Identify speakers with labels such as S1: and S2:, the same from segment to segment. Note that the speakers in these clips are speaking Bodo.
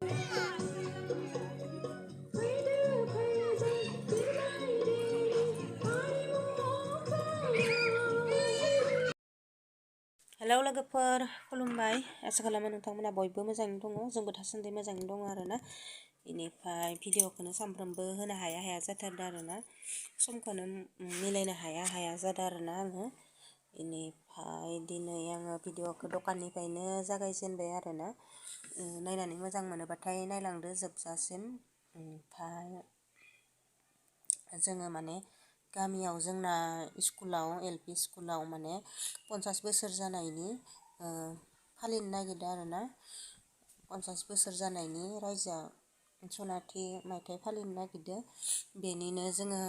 S1: हेलौ लोगोफोर खुलुमबाय आसा खालामो नोंथांमोना बयबो मोजाङैनो दङ जोंबो दासान्दि मोजाङैनो दङ आरोना बेनिफ्राय भिडिअखौनो सानफ्रोमबो होनो हाया जाथारदों आरोना समखौनो मिलायनो हाया जादों आरोना आङो बेनिफ्राय दिनै आङो भिडिअखौ दखाननिफ्रायनो जागायजेनबाय आरोना नायनानै मोजां मोनोबाथाय नायलांदो जोबजासिम ओमफ्राय जोङो माने गामियाव जोंना स्कुलाव एलपि स्कुलाव माने 50 बोसोर जानायनि फालिनो नागिरदों आरोना 50 बोसोर जानायनि रायजोआ सनाथि मायथाइ फालिनो नागिरदों बेनिनो जोङो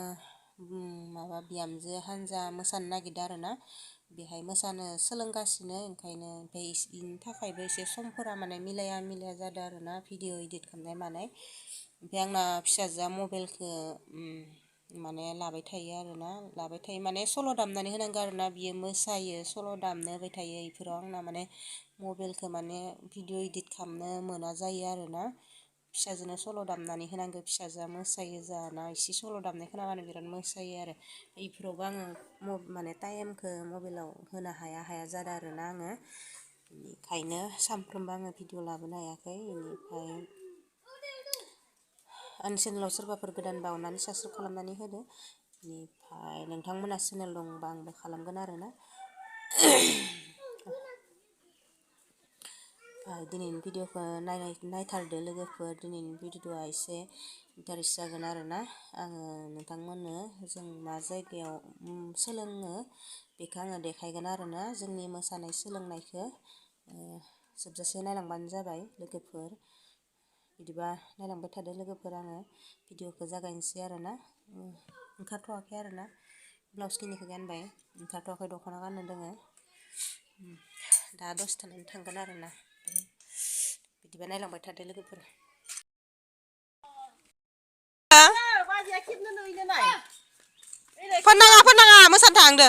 S1: माबा बिहामजो हानजा मोसानो नागिरदों आरोना बेहाय मोसानो सोलोंगासिनो ओंखायनो ओमफ्राय बेनि थाखायबो एसे समफोरा माने मिलाया जादों आरोना भिडिअ एडिट खालामनाय मानाय ओमफ्राय आंना फिसाजोआ मबाइलखौ माने लाबाय थायो माने सल' दामनानै होनांगौ आरोना बियो मोसायो सल' दामनो होबाय थायो बेफोराव आंना माने मबाइलखौ माने भिडिअ एडिट खालामनो मोना जायो आरोना फिसाजोनो सल' दामनानै होनांगौ फिसाजोआ मोसायो जाना एसे सल' दामनाय खोनाबानो बिराद मोसायो आरो बेफोरावबो आङो माने टाइमखौ मबाइलाव होनो हाया जादों आरोना आङो बेनिखायनो सानफ्रोमबो आङो भिडिअ लाबोनो हायाखै बेनिफ्राय आंनि चेनेलाव सोरबाफोर गोदान बावनानै साबस्क्राइब खालामनानै होदो बेनिफ्राय नोंथांमोना चेनेल दंबा आंबो खालामगोन आरोना दिनैनि भिडिअखौ नायथारदो लोगोफोर दिनैनि भिडिअआ एसे इन्टारेस्ट जागोन आरोना आङो नोंथांमोननो जों मा जायगायाव सोलोङो बेखौ आङो देखायगोन आरोना जोंनि मोसानाय सोलोंनायखौ जोबजासे नायलांबानो जाबाय लोगोफोर बिदिबा नायलांबाय थादो लोगोफोर आङो भिडिअखौ जागायनोसै आरोना ओंखारथ'वाखै आरोना ब्लाउस खिनिखौ गानबाय ओंखारथ'वाखै दख'ना गाननो दोङो दा दसे थानानै थांगोन आरोना बिदिबा नायलांबाय थादो लोगोफोर फोनाङा मोसानो थांदो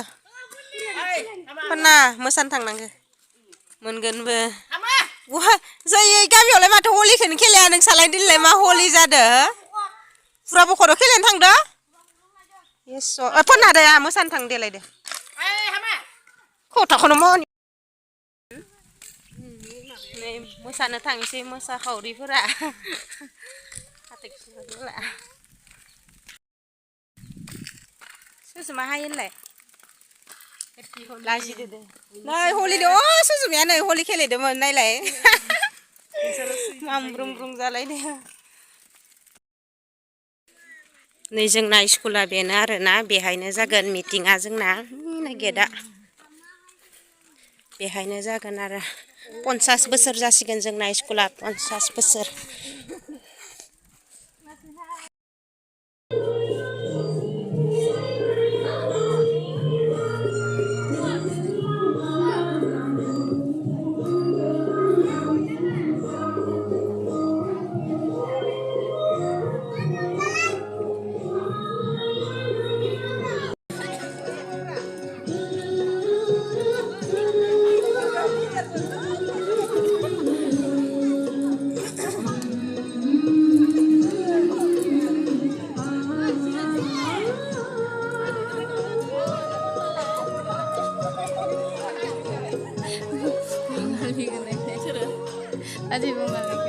S1: मोसानो थांनांगो मोनगोनबो जायो गामियावलाय माथो हलिखौनो खेलाया नोंसालाय दिनैलाय मा हलि जादो फुरा बख'राव खेलायनो थांदो फोनना दे मोसानो थां देलायदो खथाखौनो मावनि नै मोसानो थांसै मोसाखावरिफोरा सुजुमा हायो होनलाय लाजिदो दे नै हलि दे सुजुमाया नै हलि खेलेदोंमोन नायलाय मामब्रुम ब्रुम जालायदो नै जोंना स्कुला बेनो आरोना बेहायनो जागोन मिटिङा जोंना गेटआ बेहायनो जागोन आरो 50 बोसोर जासिगोन जोंना स्कुला 50 बोसोर
S2: Tadi balik.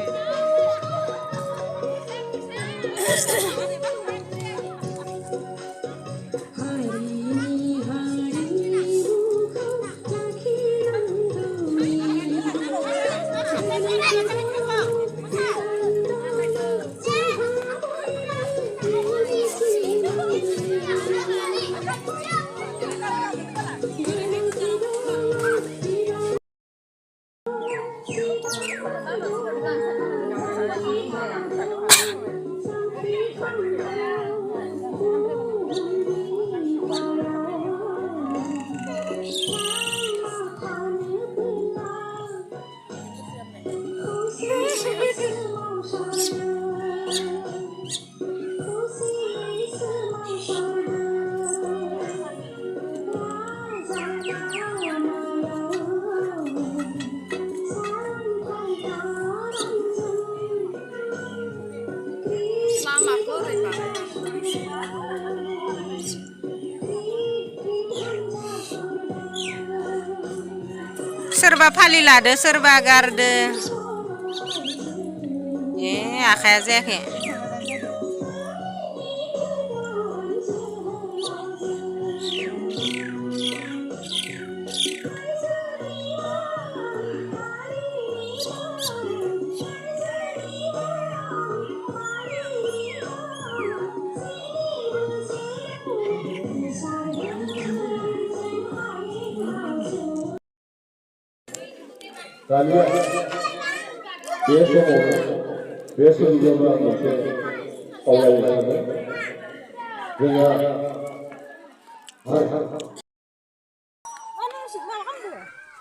S1: सोरबा फालि लादो सोरबा गारदो ए आखाइया जायाखै
S3: दानिया बे समाव बे सोरजियावनो आं मोनसे खावलायनो सानो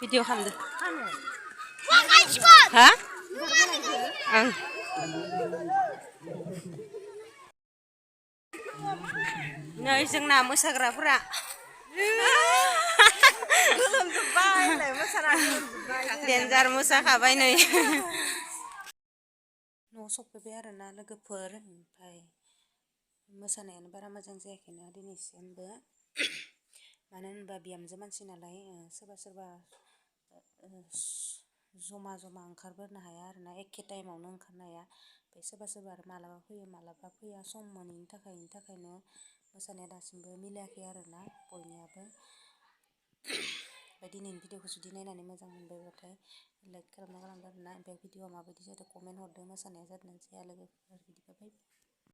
S1: भिडिअ खालामदो हा ओं नै जोंना मोसाग्राफोरा देन्जार मोसाखाबाय नै न'आव सफैबाय आरोना लोगोफोर ओमफ्राय मोसानायानो बारा मोजां जायाखैना दिनैसिमबो मानो होनबा बिहामजो मानसि नालाय सोरबा सोरबा जमा जमा ओंखारबोनो हाया आरोना एखे टाइमावनो ओंखारनो हाया ओमफ्राय सोरबा सोरबा आरो मालाबा फैयो मालाबा फैया सम मोनैनि थाखायनो मोसानाया दासिमबो मिलायाखै आरोना बयनियाबो ओमफ्राय दिनैनि भिडिअखौ जुदि नायनानै मोजां मोनबायबाथाय लाइक खालामना गालांदो आरोना ओमफ्राय भिडिअआ माबायदि जादों कमेन्ट हरदो मोसानाया जादोंना जाया लोगोफोर बिदिबा बाय